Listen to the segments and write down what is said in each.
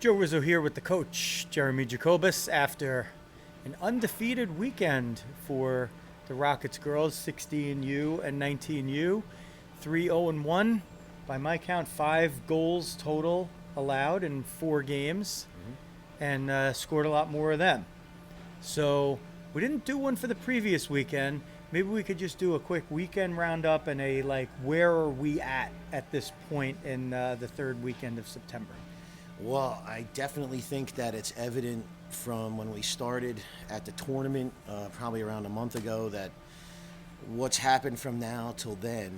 Joe Rizzo here with the coach, Jeremy Jacobus, after an undefeated weekend for the Rockets girls, 16U and 19U, 3-0-1. By my count, 5 goals total allowed in 4 games, and scored a lot more of them. So we didn't do one for the previous weekend. Maybe we could just do a quick weekend roundup and where are we at this point in the third weekend of September. Well, I definitely think that it's evident from when we started at the tournament, probably around a month ago, that what's happened from now till then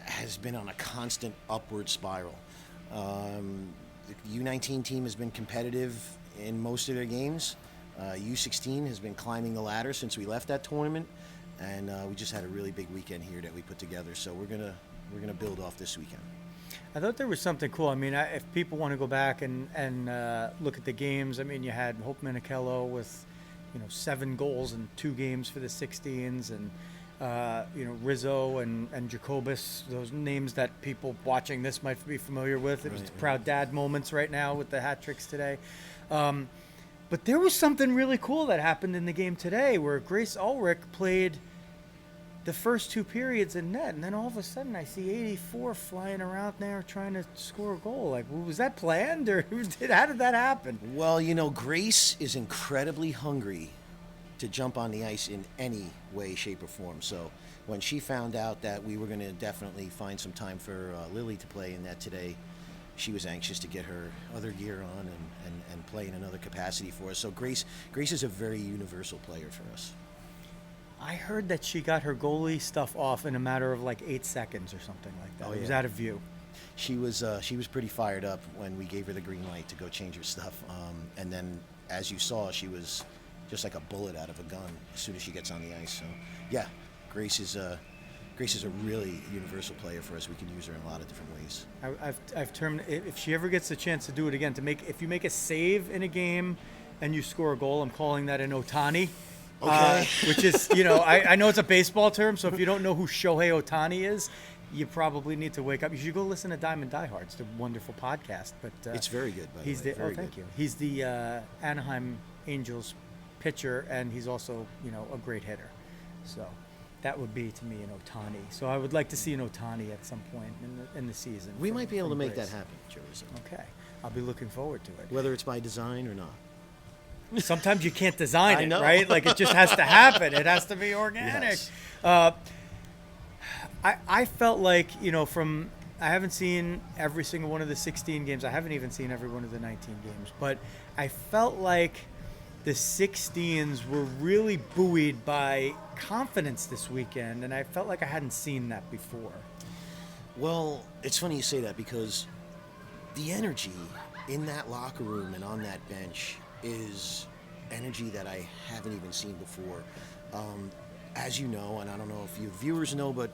has been on a constant upward spiral. The U19 team has been competitive in most of their games. U16 has been climbing the ladder since we left that tournament, and we just had a really big weekend here that we put together. So we're gonna build off this weekend. I thought there was something cool. I mean, if people want to go back and look at the games, I mean, you had Hope Minicello with, 7 goals in 2 games for the 16s, and Rizzo and Jacobus, those names that people watching this might be familiar with. It was proud dad moments right now with the hat tricks today. But there was something really cool that happened in the game today where Grace Ulrich played the first 2 periods in net, and then all of a sudden I see 84 flying around there trying to score a goal. Like, was that planned, or how did that happen? Well, Grace is incredibly hungry to jump on the ice in any way, shape, or form. So when she found out that we were going to definitely find some time for Lily to play in net today, she was anxious to get her other gear on and play in another capacity for us. So Grace is a very universal player for us. I heard that she got her goalie stuff off in a matter of 8 seconds or something like that. Oh, It was yeah. out of view. She was pretty fired up when we gave her the green light to go change her stuff. And then, as you saw, she was just like a bullet out of a gun as soon as she gets on the ice. So, yeah, Grace is a really universal player for us. We can use her in a lot of different ways. I've termed, if she ever gets the chance to do it again, if you make a save in a game and you score a goal, I'm calling that an Otani. Okay. Which is, I know it's a baseball term, so if you don't know who Shohei Otani is, you probably need to wake up. You should go listen to Diamond Diehards. It's a wonderful podcast. But it's very good, by the way. Very thank you. He's the Anaheim Angels pitcher, and he's also, a great hitter. So that would be, to me, an Otani. So I would like to see an Otani at some point in the season. We might be able to make that happen, Joe Rizzo. Okay. I'll be looking forward to it. Whether it's by design or not. Sometimes you can't design I it, know. right? It just has to happen. It has to be organic. Yes. I felt like, I haven't seen every single one of the 16 games. I haven't even seen every one of the 19 games. But I felt like the 16s were really buoyed by confidence this weekend, and I felt like I hadn't seen that before. Well, it's funny you say that, because the energy in that locker room and on that bench is energy that I haven't even seen before. As you know, and I don't know if you viewers know, but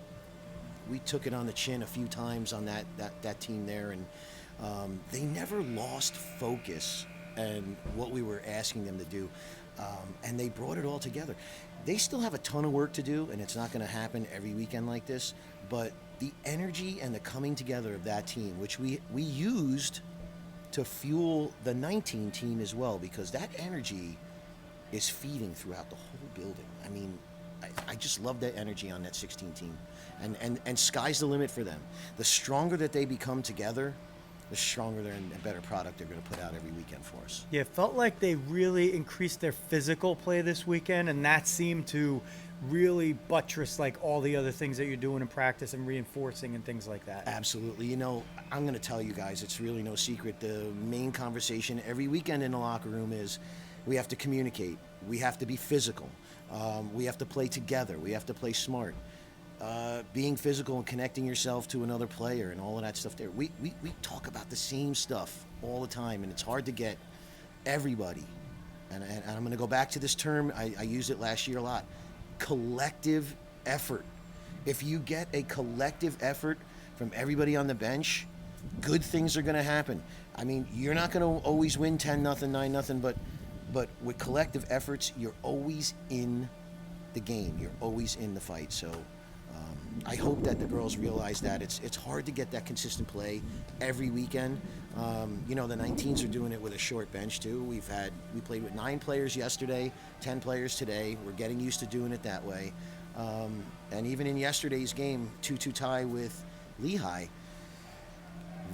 we took it on the chin a few times on that team there, and they never lost focus and what we were asking them to do, and they brought it all together. They still have a ton of work to do, and it's not going to happen every weekend like this, but the energy and the coming together of that team, which we used to fuel the 19 team as well, because that energy is feeding throughout the whole building. I mean, I just love that energy on that 16 team, and sky's the limit for them. The stronger that they become together, the stronger and better product they're going to put out every weekend for us. Yeah, it felt like they really increased their physical play this weekend, and that seemed to really buttress all the other things that you're doing in practice and reinforcing and things like that. Absolutely. I'm going to tell you guys, it's really no secret. The main conversation every weekend in the locker room is we have to communicate. We have to be physical. We have to play together. We have to play smart. Being physical and connecting yourself to another player and all of that stuff there. We talk about the same stuff all the time, and it's hard to get everybody. And I'm going to go back to this term. I used it last year a lot. Collective effort. If you get a collective effort from everybody on the bench, good things are going to happen. I mean, you're not going to always win 10-0, 9-0, but with collective efforts, you're always in the game. You're always in the fight. So I hope that the girls realize that it's hard to get that consistent play every weekend. The 19s are doing it with a short bench too. We played with 9 players yesterday, 10 players today. We're getting used to doing it that way. And even in yesterday's game, 2-2 tie with Lehigh,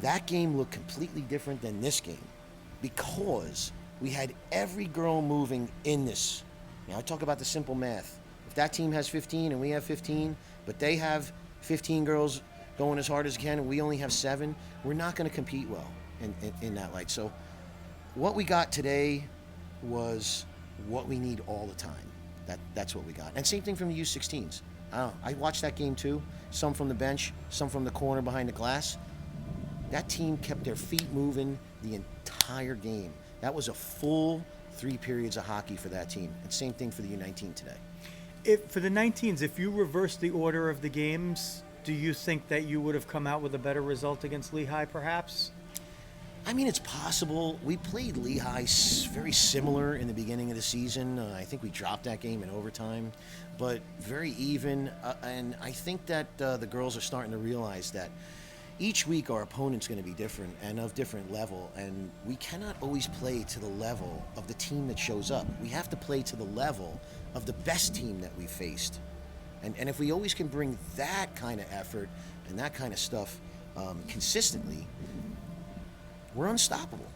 that game looked completely different than this game because we had every girl moving in this. Now I talk about the simple math. If that team has 15 and we have 15, but they have 15 girls going as hard as they can and we only have 7, we're not going to compete well in that light. So what we got today was what we need all the time. That's what we got. And same thing from the U16s. I watched that game too. Some from the bench, some from the corner behind the glass. That team kept their feet moving the entire game. That was a full 3 periods of hockey for that team. And same thing for the U19 today. For the 19s, if you reverse the order of the games, do you think that you would have come out with a better result against Lehigh, perhaps? I mean, it's possible. We played Lehigh very similar in the beginning of the season. I think we dropped that game in overtime, but very even. And I think that the girls are starting to realize that each week our opponent's going to be different and of different level, and we cannot always play to the level of the team that shows up. We have to play to the level of the best team that we faced. And if we always can bring that kind of effort and that kind of stuff consistently, we're unstoppable.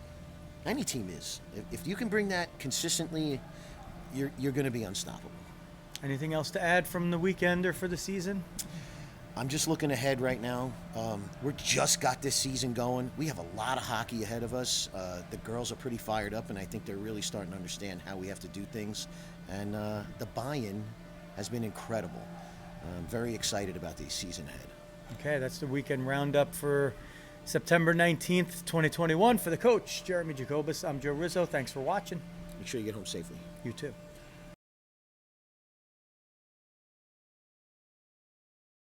Any team is. If you can bring that consistently, you're going to be unstoppable. Anything else to add from the weekend or for the season? I'm just looking ahead right now. We're just got this season going. We have a lot of hockey ahead of us. The girls are pretty fired up, and I think they're really starting to understand how we have to do things. And the buy-in has been incredible. I'm very excited about the season ahead. Okay, that's the weekend roundup for September 19th, 2021. For the coach, Jeremy Jacobus, I'm Joe Rizzo. Thanks for watching. Make sure you get home safely. You too.